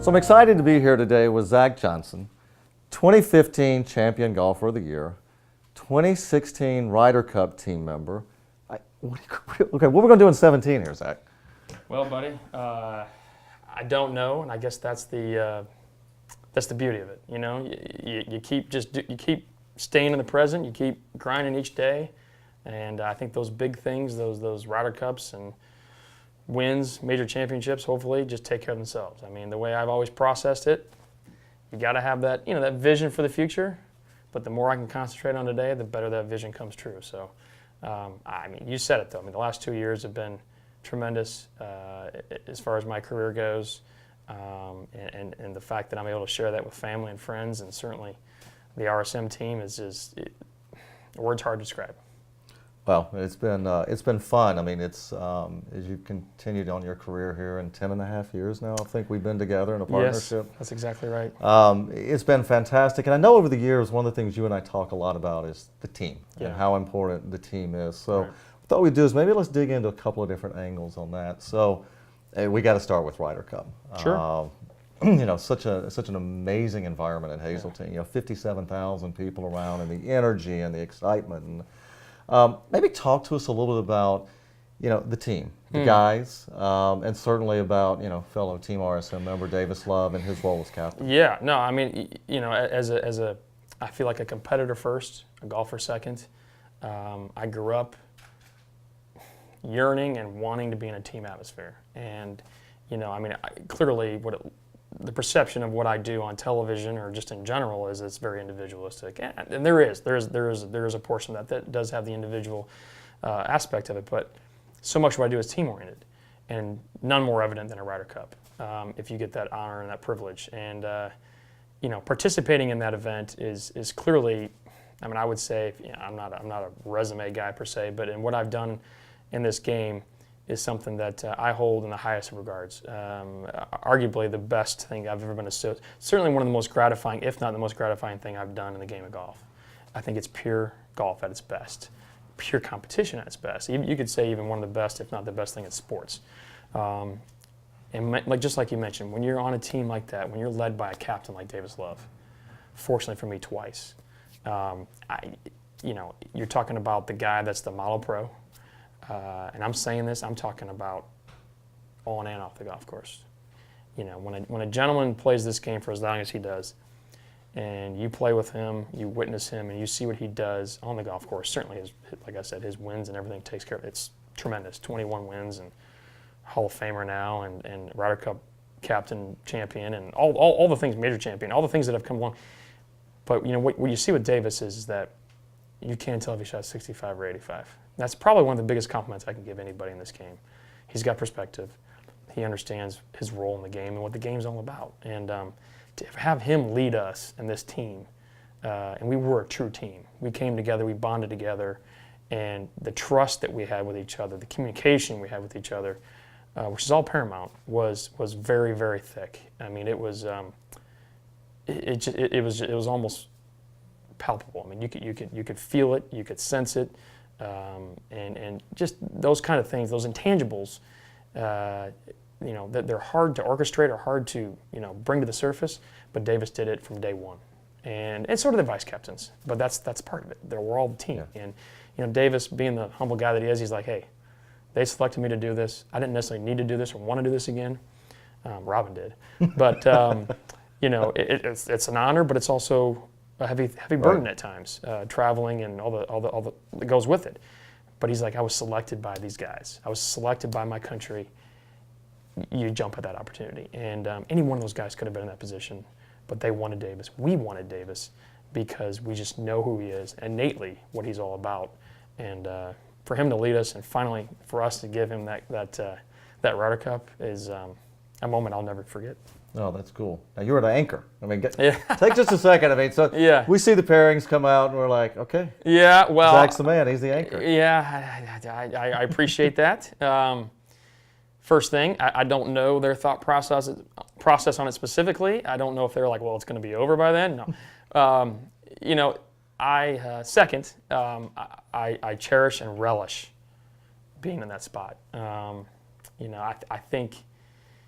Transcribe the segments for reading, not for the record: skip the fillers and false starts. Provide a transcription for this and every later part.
So I'm excited to be here today with Zach Johnson, 2015 Champion Golfer of the Year, 2016 Ryder Cup team member. Okay, what are we going to do in 17 here, Zach? Well, buddy, I don't know, and I guess that's the beauty of it. You know, you keep staying in the present, you keep grinding each day, and I think those big things, those Ryder Cups and wins, major championships, hopefully just take care of themselves. I mean, the way I've always processed it, you got to have that, that vision for the future. But the more I can concentrate on today, the better that vision comes true. So, I mean, you said it though. I mean, the last 2 years have been tremendous as far as my career goes, and the fact that I'm able to share that with family and friends, and certainly the RSM team is just words hard to describe. Well, it's been fun. I mean, it's as you've continued on your career here in 10.5 years now, I think we've been together in a partnership. Yes, that's exactly right. It's been fantastic, and I know over the years one of the things you and I talk a lot about is the team and how important the team is. So what I thought we'd do is maybe let's dig into a couple of different angles on that. So we got to start with Ryder Cup. Sure. Such an amazing environment in Hazleton. 57,000 people around, and the energy and the excitement. And, maybe talk to us a little bit about, the team, the guys, and certainly about, fellow Team RSM member Davis Love and his role as captain. Yeah, no, I mean, I feel like a competitor first, a golfer second. I grew up yearning and wanting to be in a team atmosphere, and clearly the perception of what I do on television or just in general is it's very individualistic, and there is a portion of that does have the individual aspect of it, but so much of what I do is team oriented, and none more evident than a Ryder Cup. If you get that honor and that privilege, and participating in that event is clearly, I mean, I would say I'm not a resume guy per se, but in what I've done in this game is something that I hold in the highest of regards. Arguably the best thing I've ever been associated, certainly one of the most gratifying, if not the most gratifying thing I've done in the game of golf. I think it's pure golf at its best, pure competition at its best. You could say even one of the best, if not the best thing in sports. And just like you mentioned, when you're on a team like that, when you're led by a captain like Davis Love, fortunately for me twice, you're talking about the guy that's the model pro. And I'm saying this, I'm talking about on and off the golf course. When a gentleman plays this game for as long as he does, and you play with him, you witness him, and you see what he does on the golf course, certainly, like I said, his wins and everything takes care of it. It's tremendous. 21 wins, and Hall of Famer now, and Ryder Cup captain, champion, and all the things, major champion, all the things that have come along. But what you see with Davis is that you can't tell if he shot 65 or 85. That's probably one of the biggest compliments I can give anybody in this game. He's got perspective. He understands his role in the game and what the game's all about. And to have him lead us in this team, and we were a true team. We came together, we bonded together, and the trust that we had with each other, the communication we had with each other, which is all paramount, was very, very thick. I mean, it was almost palpable. I mean, you could feel it, you could sense it. And just those kind of things, those intangibles, that they're hard to orchestrate or hard to bring to the surface. But Davis did it from day one, and sort of the vice captains. But that's part of it. We're all the team, and Davis, being the humble guy that he is, he's like, hey, they selected me to do this. I didn't necessarily need to do this or want to do this again. Robin did, but it's an honor, but it's also a heavy burden at times, traveling and all the that goes with it. But he's like, I was selected by these guys. I was selected by my country. You jump at that opportunity. And any one of those guys could have been in that position, but they wanted Davis. We wanted Davis because we just know who he is, innately what he's all about. And for him to lead us, and finally for us to give him that Ryder Cup is a moment I'll never forget. Oh, that's cool. Now, you were the anchor. I mean, take just a second. I mean, so we see the pairings come out, and we're like, okay. Yeah, well. Zach's the man. He's the anchor. Yeah, I appreciate that. First thing, I don't know their thought process on it specifically. I don't know if they're like, well, it's going to be over by then. No. Second, I cherish and relish being in that spot. I think,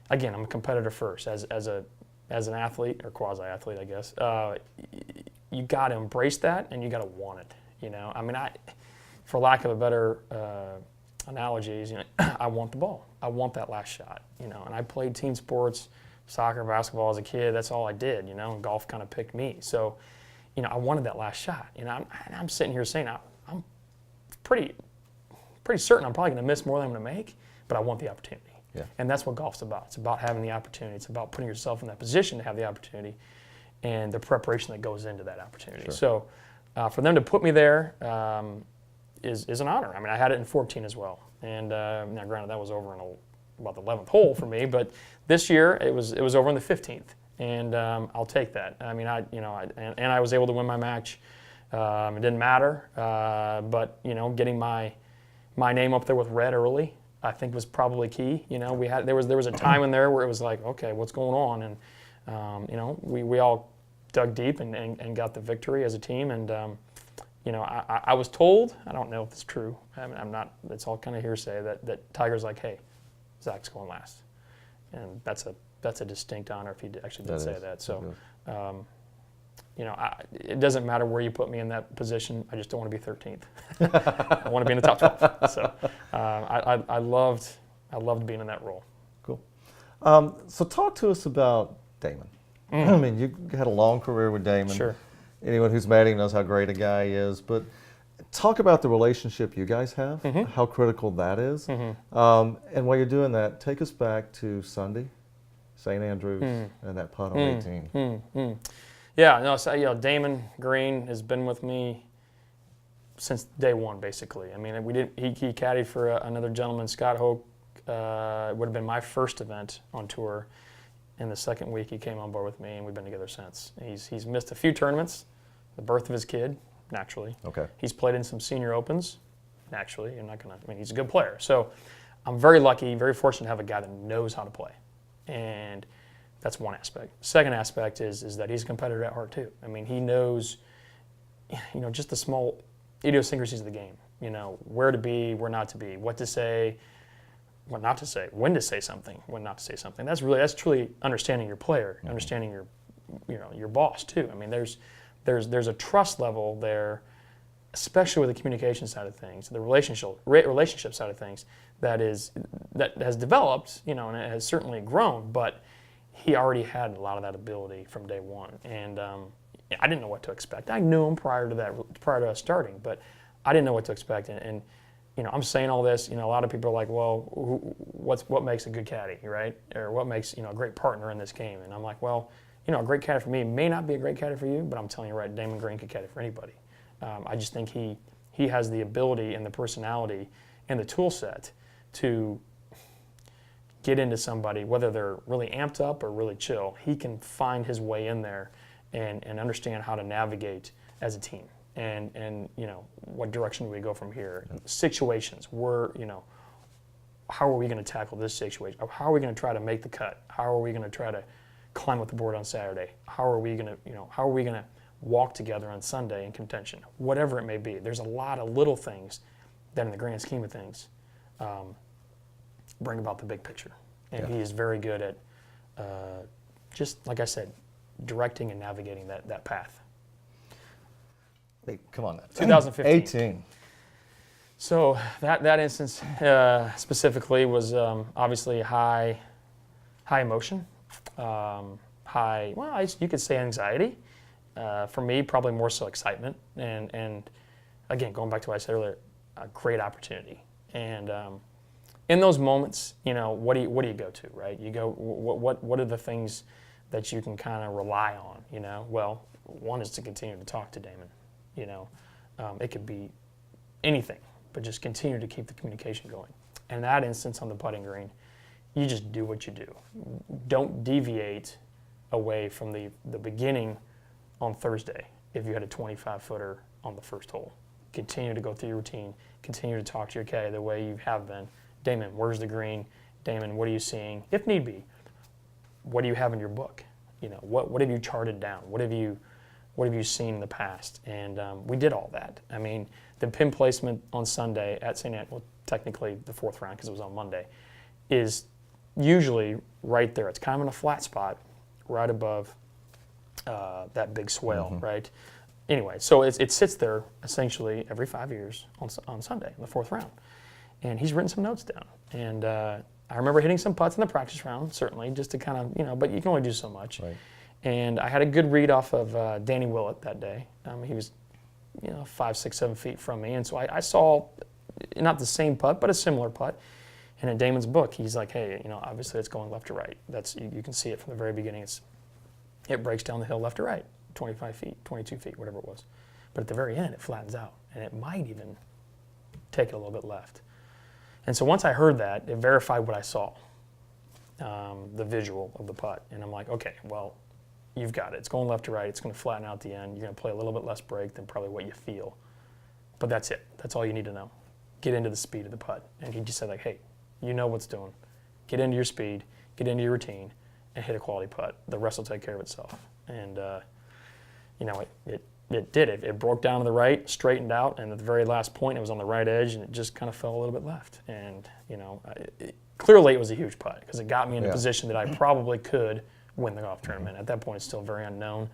again, I'm a competitor first. As a as an athlete, or quasi-athlete, I guess, you got to embrace that and you got to want it. You know, I mean, for lack of a better analogies, you know, I want the ball. I want that last shot. You know, and I played team sports, soccer, basketball as a kid. That's all I did. You know, and golf kind of picked me. So, you know, I wanted that last shot. You know, I'm sitting here saying I'm pretty certain I'm probably going to miss more than I'm going to make, but I want the opportunity. Yeah. And that's what golf's about. It's about having the opportunity. It's about putting yourself in that position to have the opportunity and the preparation that goes into that opportunity. Sure. So for them to put me there is an honor. I mean, I had it in 14 as well. And now granted, that was over in about the 11th hole for me, but this year it was over in the 15th. And I'll take that. I mean, I was able to win my match. It didn't matter, but you know, getting my name up there with red early, I think was probably key. You know, there was a time in there where it was like, okay, what's going on? And you know, we all dug deep and got the victory as a team. And you know, I was told, I don't know if it's true. I'm not. It's all kind of hearsay that Tiger's like, hey, Zach's going last, and that's a distinct honor if he actually did say that. So. You know, it doesn't matter where you put me in that position. I just don't want to be 13th. I want to be in the top 12. So I loved being in that role. Cool. So talk to us about Damon. I mean, you had a long career with Damon. Sure. Anyone who's met him knows how great a guy he is. But talk about the relationship you guys have, how critical that is. And while you're doing that, take us back to Sunday, St. Andrews, and that putt on 18. Yeah, no, so, you know, Damon Greene has been with me since day one, basically. I mean, he caddied for another gentleman, Scott Hoke. It would have been my first event on tour. In the second week, he came on board with me, and we've been together since. He's missed a few tournaments, the birth of his kid, naturally. Okay. He's played in some senior opens, naturally. He's a good player. So I'm very lucky, very fortunate to have a guy that knows how to play. And that's one aspect. Second aspect is that he's a competitor at heart too. I mean, he knows, you know, just the small idiosyncrasies of the game. You know, where to be, where not to be, what to say, what not to say, when to say something, when not to say something. That's truly understanding your player, understanding your boss too. I mean, there's a trust level there, especially with the communication side of things, the relationship side of things that has developed, you know, and it has certainly grown, but he already had a lot of that ability from day one, and I didn't know what to expect. I knew him prior to us starting, but I didn't know what to expect. And you know, I'm saying all this. You know, a lot of people are like, "Well, what makes a good caddy, right? Or what makes, you know, a great partner in this game?" And I'm like, "Well, you know, a great caddy for me may not be a great caddy for you, but I'm telling you, right, Damon Greene could caddy for anybody." I just think he has the ability and the personality and the tool set to get into somebody, whether they're really amped up or really chill. He can find his way in there and understand how to navigate as a team. And you know, what direction do we go from here? Situations, you know, how are we going to tackle this situation? How are we going to try to make the cut? How are we going to try to climb up the board on Saturday? How are we going to walk together on Sunday in contention? Whatever it may be. There's a lot of little things that in the grand scheme of things bring about the big picture. And he is very good at, just like I said, directing and navigating that path. Hey, come on. 2015. 18. So that instance specifically was obviously high emotion, you could say anxiety. For me, probably more so excitement. And again, going back to what I said earlier, a great opportunity. And in those moments, you know, what do you go to, right? You go, what are the things that you can kind of rely on, you know? Well, one is to continue to talk to Damon, you know. It could be anything, but just continue to keep the communication going. And that instance on the putting green, you just do what you do. Don't deviate away from the beginning on Thursday if you had a 25-footer on the first hole. Continue to go through your routine. Continue to talk to your caddy the way you have been. Damon, where's the green? Damon, what are you seeing? If need be, what do you have in your book? You know, what have you charted down? What have you seen in the past? And we did all that. I mean, the pin placement on Sunday at St. Anthony, well, technically the fourth round because it was on Monday, is usually right there. It's kind of in a flat spot, right above that big swale, right? Anyway, so it sits there essentially every 5 years on Sunday in the 4th round. And he's written some notes down. And I remember hitting some putts in the practice round, certainly, just to kind of, but you can only do so much. Right. And I had a good read off of Danny Willett that day. He was, 5, 6, 7 feet from me. And so I saw, not the same putt, but a similar putt. And in Damon's book, he's like, hey, obviously it's going left to right. That's you can see it from the very beginning. It breaks down the hill left to right, 25 feet, 22 feet, whatever it was. But at the very end, it flattens out. And it might even take it a little bit left. And so once I heard that, it verified what I saw, the visual of the putt. And I'm like, okay, well, you've got it. It's going left to right. It's going to flatten out at the end. You're going to play a little bit less break than probably what you feel. But that's it. That's all you need to know. Get into the speed of the putt. And he just said, like, hey, you know what's doing. Get into your speed, get into your routine, and hit a quality putt. The rest will take care of itself. And, it did. It broke down to the right, straightened out, and at the very last point, it was on the right edge, and it just kind of fell a little bit left. And, clearly it was a huge putt because it got me in a position that I probably could win the golf tournament. At that point, it's still very unknown.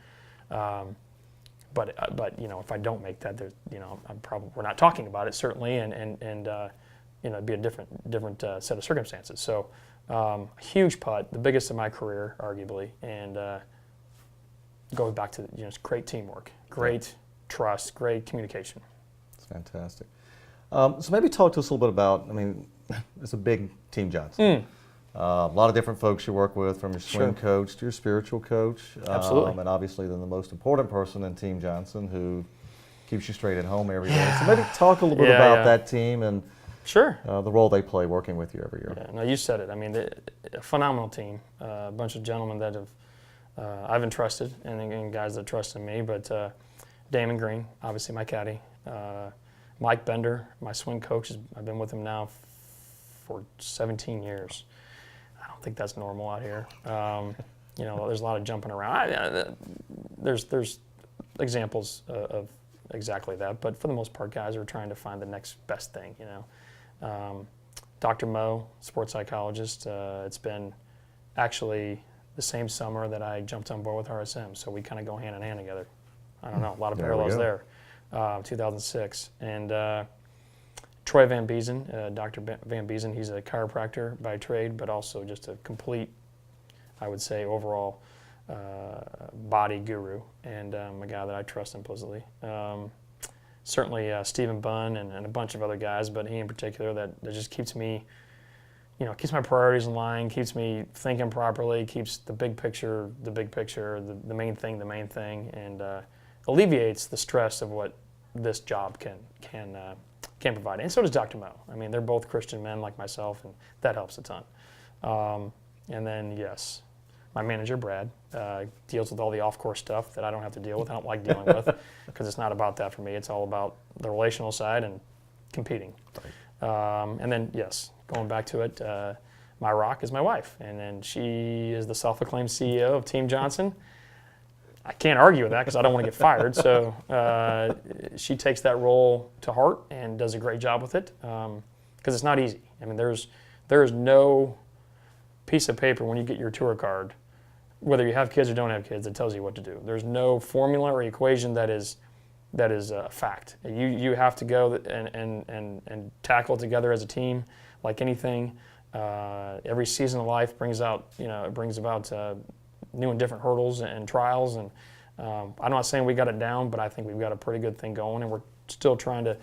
But if I don't make that, we're not talking about it certainly, and it'd be a different set of circumstances. So, huge putt, the biggest of my career, arguably, and goes back to it's great teamwork, great trust, great communication. It's fantastic. So maybe talk to us a little bit about. It's a big Team Johnson. A lot of different folks you work with, from your swing coach to your spiritual coach. Absolutely. And obviously then the most important person in Team Johnson who keeps you straight at home every day. So maybe talk a little bit about that team and the role they play working with you every year. Yeah, no, you said it. A phenomenal team, a bunch of gentlemen that I've entrusted and guys that trust in me, but Damon Greene, obviously my caddy, Mike Bender, my swing coach, I've been with him now for 17 years. I don't think that's normal out here. There's a lot of jumping around. There's examples of exactly that, but for the most part, guys are trying to find the next best thing. Dr. Mo, sports psychologist. It's been actually the same summer that I jumped on board with RSM, so we kind of go hand in hand together. I don't know, a lot of parallels there. 2006, and Troy Van Beesen, Dr. Van Beesen, he's a chiropractor by trade, but also just a complete, I would say, overall body guru, and a guy that I trust implicitly. Certainly Stephen Bunn and a bunch of other guys, but he in particular that just keeps me, keeps my priorities in line, keeps me thinking properly, keeps the big picture, the the main thing, and alleviates the stress of what this job can provide. And so does Dr. Mo. They're both Christian men like myself, and that helps a ton. And then, yes, my manager, Brad, deals with all the off-course stuff that I don't have to deal with. I don't like dealing with because it's not about that for me. It's all about the relational side and competing. Right. And then, yes, going back to it, my rock is my wife. And then she is the self-acclaimed CEO of Team Johnson. I can't argue with that because I don't want to get fired. So she takes that role to heart and does a great job with it because it's not easy. There is no piece of paper when you get your tour card, whether you have kids or don't have kids, that tells you what to do. There's no formula or equation that is a fact. You have to go and tackle it together as a team, like anything. Every season of life brings about new and different hurdles and trials. And I'm not saying we got it down, but I think we've got a pretty good thing going, and we're still trying to,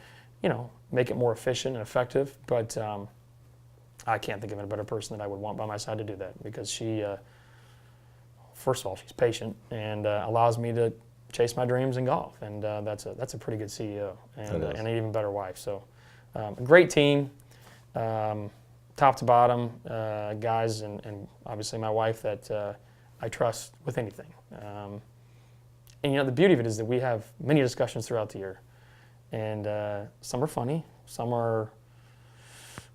make it more efficient and effective. But I can't think of a better person that I would want by my side to do that, because she, first of all, she's patient and allows me to chase my dreams in golf, and that's a pretty good CEO and an even better wife. So a great team, top to bottom, guys, and obviously my wife that I trust with anything. And the beauty of it is that we have many discussions throughout the year, and some are funny, some are,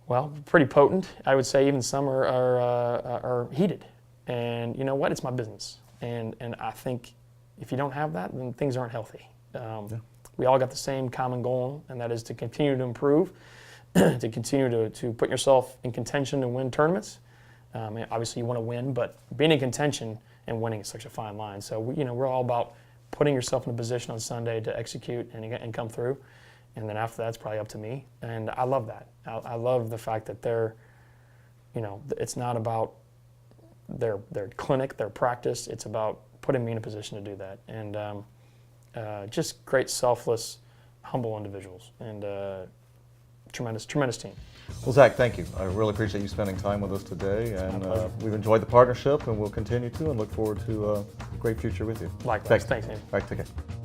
well, pretty potent. I would say even some are heated. And you know what? It's my business. And I think if you don't have that, then things aren't healthy. We all got the same common goal, and that is to continue to improve, to continue to put yourself in contention to win tournaments. Obviously, you want to win, but being in contention and winning is such a fine line. So we're all about putting yourself in a position on Sunday to execute and come through, and then after that, it's probably up to me. And I love that. I love the fact that it's not about their clinic, their practice. It's about putting me in a position to do that. And just great, selfless, humble individuals, and tremendous team. Well, Zach, thank you. I really appreciate you spending time with us today, and we've enjoyed the partnership, and we'll continue to, and look forward to a great future with you. Likewise. Thanks, Andy. All right, take care.